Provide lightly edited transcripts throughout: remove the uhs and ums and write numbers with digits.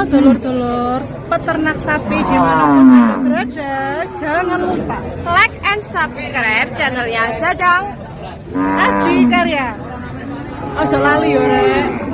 dulur-dulur peternak sapi dimanapun Anda berada, jangan lupa like and subscribe channelnya Jajang Adi Karya. Ojo lali yo rek.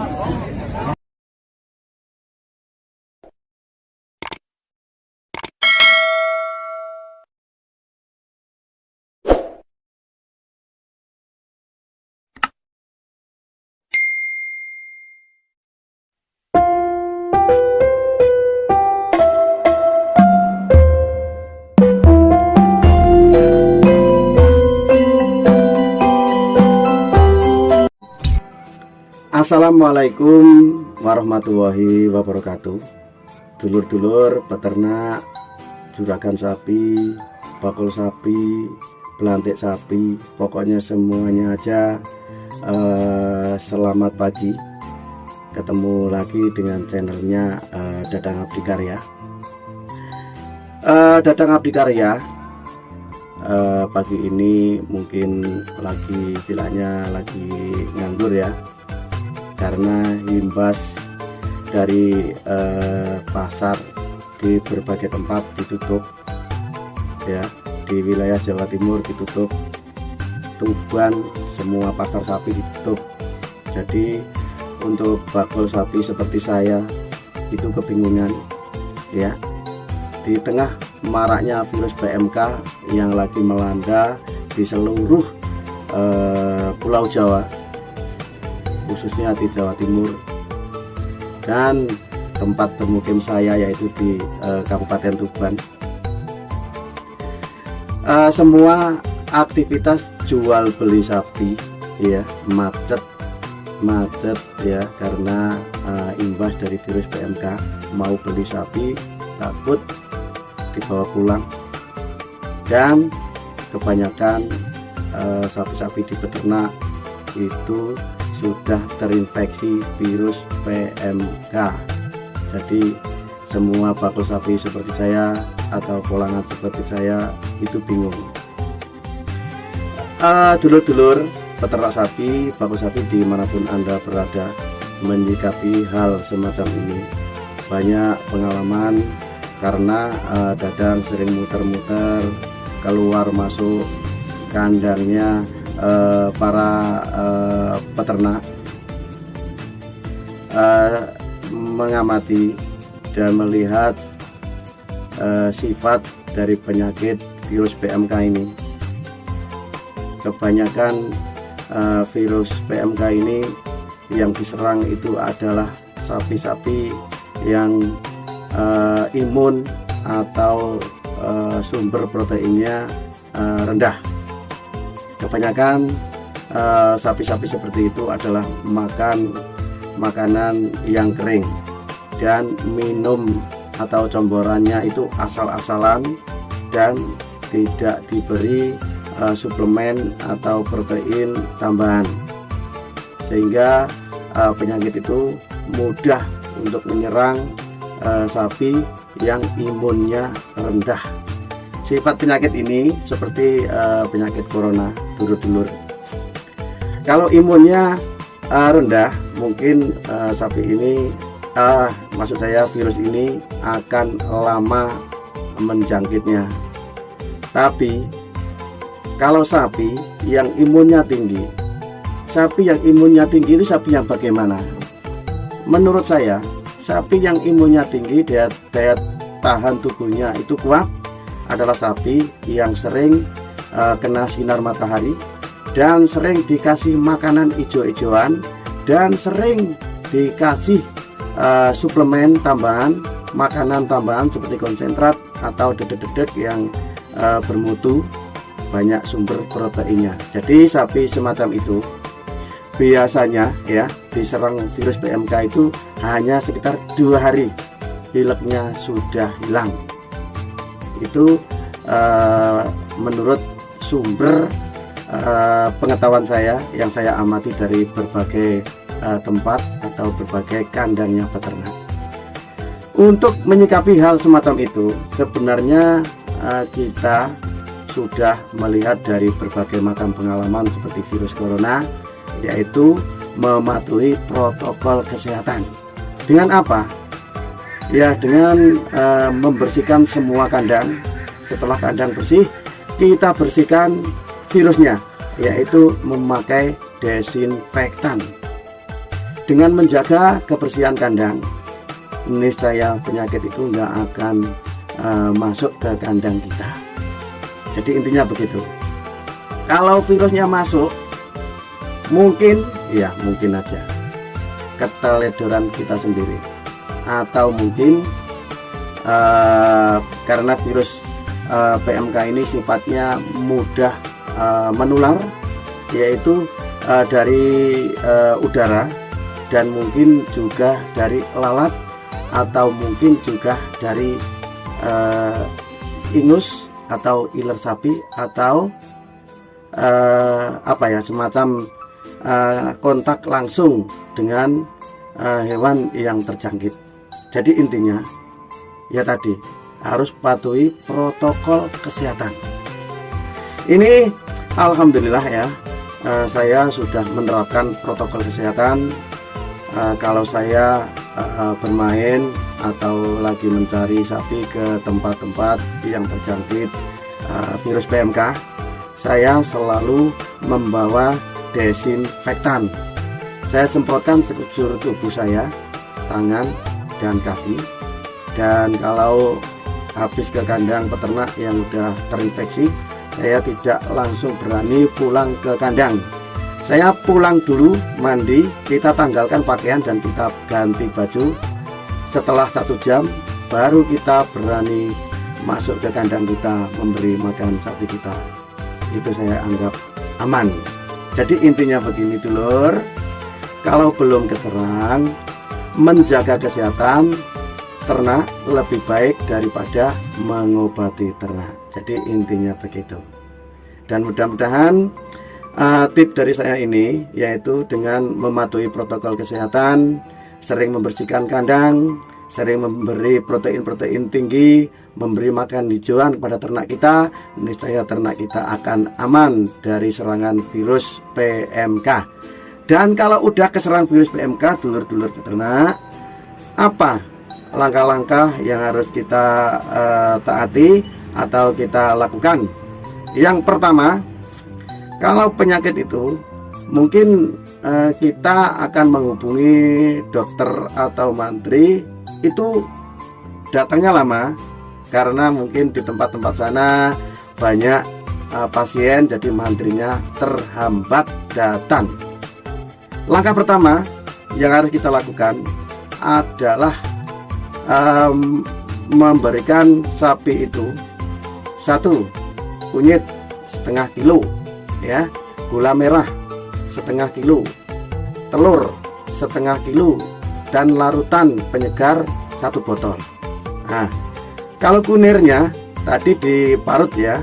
Assalamualaikum warahmatullahi wabarakatuh. Dulur-dulur peternak, juragan sapi, bakul sapi, belantik sapi, pokoknya semuanya aja. Selamat pagi. Ketemu lagi dengan channelnya Dadang Abdi Karya. Dadang Abdi Karya pagi ini mungkin lagi bilangnya lagi nganggur ya, karena imbas dari pasar di berbagai tempat ditutup ya. Di wilayah Jawa Timur ditutup, Tuban semua pasar sapi ditutup. Jadi untuk bakul sapi seperti saya itu kebingungan ya, di tengah maraknya virus PMK yang lagi melanda di seluruh pulau Jawa, khususnya di Jawa Timur, dan tempat bermukim saya yaitu di Kabupaten Tuban. Semua aktivitas jual beli sapi ya macet ya, karena imbas dari virus PMK. Mau beli sapi takut dibawa pulang, dan kebanyakan sapi-sapi di peternak itu sudah terinfeksi virus PMK. Jadi semua bakul sapi seperti saya atau polangan seperti saya itu bingung. Dulur-dulur peternak sapi, bakul sapi dimanapun Anda berada, menyikapi hal semacam ini banyak pengalaman, karena Dadang sering muter-muter keluar masuk kandangnya para peternak, mengamati dan melihat sifat dari penyakit virus PMK ini. Kebanyakan virus PMK ini yang diserang itu adalah sapi-sapi yang imun atau sumber proteinnya rendah. Kebanyakan sapi-sapi seperti itu adalah makan makanan yang kering, dan minum atau comborannya itu asal-asalan dan tidak diberi suplemen atau protein tambahan, sehingga penyakit itu mudah untuk menyerang sapi yang imunnya rendah. Sifat penyakit ini seperti penyakit corona, dulur-dulur. Kalau imunnya rendah, mungkin sapi ini, maksud saya virus ini akan lama menjangkitnya. Tapi kalau sapi yang imunnya tinggi, itu sapi yang bagaimana? Menurut saya, sapi yang imunnya tinggi, daya tahan tubuhnya itu kuat, adalah sapi yang sering kena sinar matahari, dan sering dikasih makanan ijo-ijoan, dan sering dikasih suplemen tambahan, makanan tambahan seperti konsentrat atau dedek-dedek yang bermutu, banyak sumber proteinnya. Jadi sapi semacam itu biasanya ya diserang virus PMK itu hanya sekitar 2 hari, pileknya sudah hilang. Itu menurut sumber pengetahuan saya yang saya amati dari berbagai tempat atau berbagai kandangnya peternak. Untuk menyikapi hal semacam itu, sebenarnya kita sudah melihat dari berbagai macam pengalaman seperti virus corona, yaitu mematuhi protokol kesehatan. Dengan apa? Ya, dengan membersihkan semua kandang. Setelah kandang bersih, kita bersihkan virusnya, yaitu memakai desinfektan. Dengan menjaga kebersihan kandang, niscaya penyakit itu nggak akan masuk ke kandang kita. Jadi intinya begitu. Kalau virusnya masuk, mungkin aja keteledoran kita sendiri, atau mungkin karena virus PMK ini sifatnya mudah menular, yaitu dari udara, dan mungkin juga dari lalat, atau mungkin juga dari ingus atau iler sapi, atau semacam kontak langsung dengan hewan yang terjangkit. Jadi intinya ya tadi, harus patuhi protokol kesehatan. Ini alhamdulillah ya, saya sudah menerapkan protokol kesehatan. Kalau saya bermain atau lagi mencari sapi ke tempat-tempat yang terjangkit virus PMK, saya selalu membawa desinfektan. Saya semprotkan sekujur tubuh saya, tangan dan kaki. Dan kalau habis ke kandang peternak yang sudah terinfeksi, saya tidak langsung berani pulang ke kandang. Saya pulang dulu, mandi, kita tanggalkan pakaian dan kita ganti baju. Setelah 1 jam baru kita berani masuk ke kandang kita, memberi makan sapi kita. Itu saya anggap aman. Jadi intinya begini dulur, kalau belum keserang, menjaga kesehatan ternak lebih baik daripada mengobati ternak. Jadi intinya begitu. Dan mudah-mudahan tip dari saya ini, yaitu dengan mematuhi protokol kesehatan, sering membersihkan kandang, sering memberi protein-protein tinggi, memberi makan hijauan kepada ternak kita, niscaya ternak kita akan aman dari serangan virus PMK. Dan kalau udah keserang virus PMK, dulur-dulur peternak, apa langkah-langkah yang harus kita taati atau kita lakukan? Yang pertama, kalau penyakit itu mungkin kita akan menghubungi dokter atau mantri, itu datangnya lama karena mungkin di tempat-tempat sana banyak pasien, jadi mantrinya terhambat datang. Langkah pertama yang harus kita lakukan adalah memberikan sapi itu 1 kunyit setengah kilo, ya, gula merah setengah kilo, telur setengah kilo, dan larutan penyegar 1 botol. Nah, kalau kunirnya tadi diparut ya,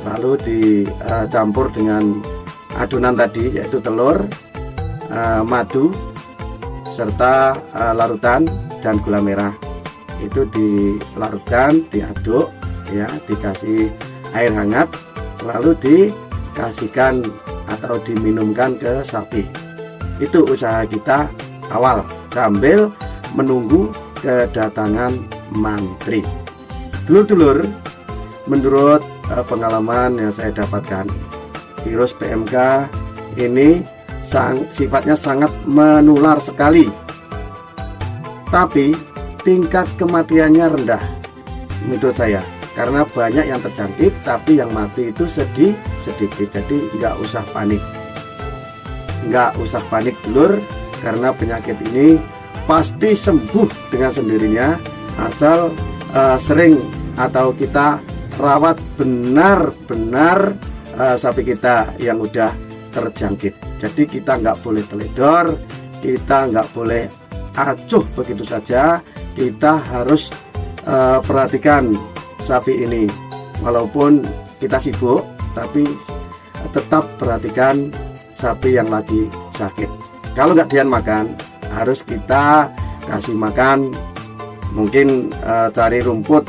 lalu dicampur dengan adonan tadi, yaitu telur, madu, serta larutan dan gula merah. Itu dilarutkan, diaduk ya, dikasih air hangat, lalu dikasihkan atau diminumkan ke sapi. Itu usaha kita awal sambil menunggu kedatangan mantri. Dulur-dulur, menurut pengalaman yang saya dapatkan, virus PMK ini sifatnya sangat menular sekali, tapi tingkat kematiannya rendah menurut saya, karena banyak yang terjangkit tapi yang mati itu sedikit. Jadi nggak usah panik dulur, karena penyakit ini pasti sembuh dengan sendirinya asal sering atau kita rawat benar-benar sapi kita yang udah terjangkit. Jadi kita nggak boleh teledor, kita nggak boleh acuh begitu saja. Kita harus perhatikan sapi ini, walaupun kita sibuk, tapi tetap perhatikan sapi yang lagi sakit. Kalau nggak dian makan, harus kita kasih makan. Mungkin cari rumput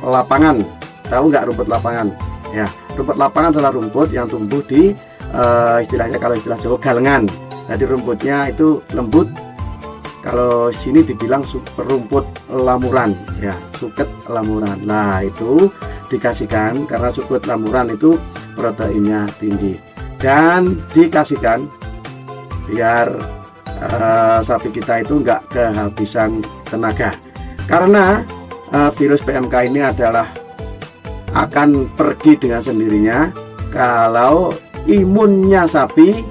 lapangan. Tahu nggak rumput lapangan? Ya, rumput lapangan adalah rumput yang tumbuh di istilahnya, kalau istilah Jawa, galengan. Jadi rumputnya itu lembut, kalau sini dibilang rumput lamuran ya, suket lamuran. Nah itu dikasihkan karena suket lamuran itu proteinnya tinggi, dan dikasihkan biar sapi kita itu enggak kehabisan tenaga, karena virus PMK ini adalah akan pergi dengan sendirinya kalau imunnya sapi,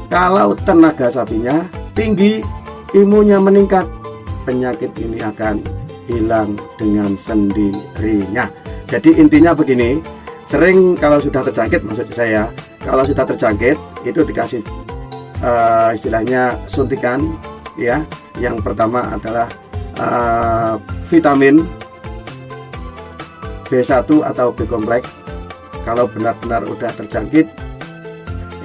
kalau tenaga sapinya tinggi, imunnya meningkat, penyakit ini akan hilang dengan sendirinya. Jadi intinya begini, sering kalau sudah terjangkit, maksud saya kalau sudah terjangkit itu dikasih istilahnya suntikan ya. Yang pertama adalah vitamin B1 atau B kompleks. Kalau benar-benar udah terjangkit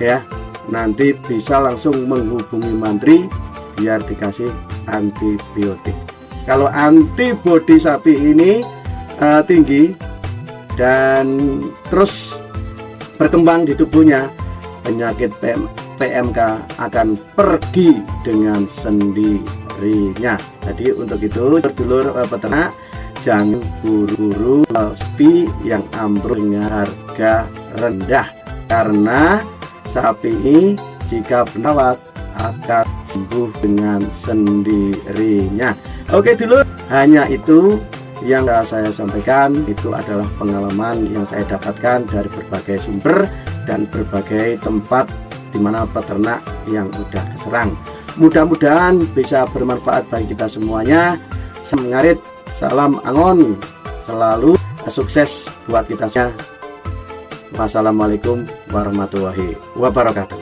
ya, nanti bisa langsung menghubungi mantri biar dikasih antibiotik. Kalau antibodi sapi ini tinggi dan terus berkembang di tubuhnya, penyakit PMK akan pergi dengan sendirinya. Jadi untuk itu dulur peternak, jangan buru-buru sapi yang ambruk dengan harga rendah, karena sapi ini jika perawat akan sembuh dengan sendirinya. Oke dulur, hanya itu yang saya sampaikan. Itu adalah pengalaman yang saya dapatkan dari berbagai sumber dan berbagai tempat di mana peternak yang udah keserang. Mudah-mudahan bisa bermanfaat bagi kita semuanya. Semangat, salam angon, selalu sukses buat kita. Wassalamualaikum warahmatullahi wabarakatuh.